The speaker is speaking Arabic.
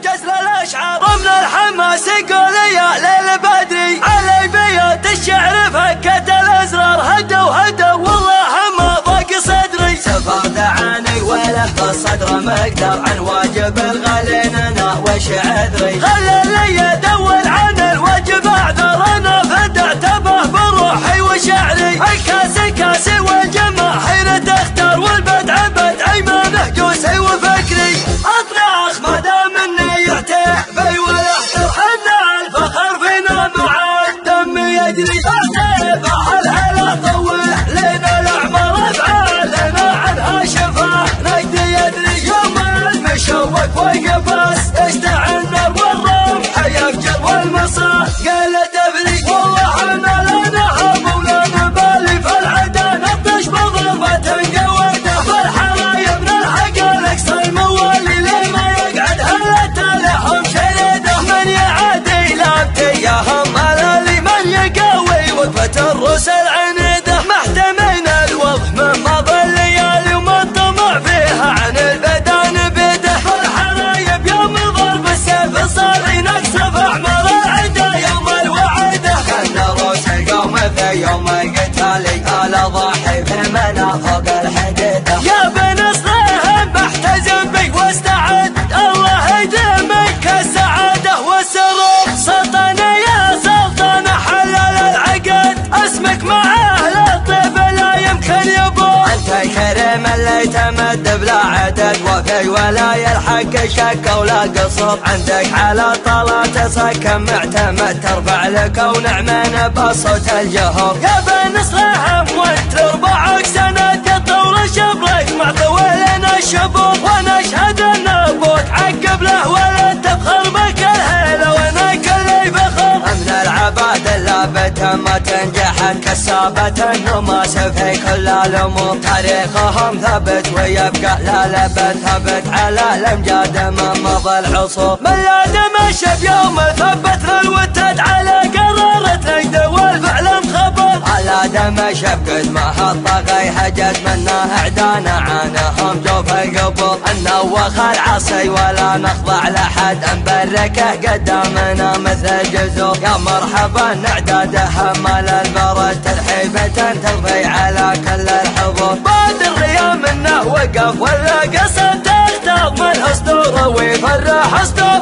جزل الاشعار ومن الحماس يقول يا ليل بدري علي بيوت الشعر فكت الازرار هدوا والله ما ضاق صدري سفر دعاني وله في الصدر مقدر عن واجب الغالين انا وش عذري خلى لي ادور عن الواجب اعذر انا فدعت به بروحي وشعري الكاسي والجماهير تختار والبدع بدعي ما نهجوسي وفكري اطرح ما دام اني يرتاح في ولا احتر حنا الفخر فينا مع الدم يجري اعتبه الهلا طوح لنا الاعمار افعالنا عنها شفاه نجدي يدري يوم المشوق والقباس اشتعل النار والرمح يفجر والمصاح قال دبري والله انا لا نهب ولا نبالي فالعدا نطش بضربة قوته فالحرايا من الحق الاقصى الموالي لما يقعد هلت لهم شريده من يعادي لابتي يا هم اللي من يقوي وقفة الروس العنيده محتمين الوضح من مضى الليالي ومن طمع فيها عن البدان بيده فالحرايب يوم ضرب السيف صار نقص في اعمار العدا يوم الوعده كان روس القوم في يوم القتالي على ضاحي في مناطق الحديده يا بن صليهم محتزم بي واستعد الله يديمك السعاده والسرور سلطنه يا سلطنه حلل العقد اسمك مع اهل الطيب لا يمكن يبور انت الكريم اللي تمد بلا عدد وفي ولاية الحق شك ولا قصر عندك على طلعة سكن معتمد ترفع لك ونعمين بصوت الجهر يا بن صليهم وانت ربعك سند يطول شبرك مع طويلين الشبور ونشهد ان ابوك عقب له ولد تفخر بك الهيله وانا كلي فخر من العباد اللابته ما تنجحت كسابة النماس في كل الامور تاريخهم ثبت ويبقى لا لبت ثبت على الامجاد من مضى العصور من لادم الشب يوم ثبت للوتد على قرارة نجد والفعل انخبر على دم شب قد ما هالطغي حجت منه اعدانا عانهم جوف القبور نوخ العصي ولا نخضع لحد نبركه قدامنا مثل جزور يا مرحبا اعداده مال البرد ترحيبة ترفي على كل الحضور بعد الريام منه وقف ولا قصد تختار من اسطوره ويفرح اسطور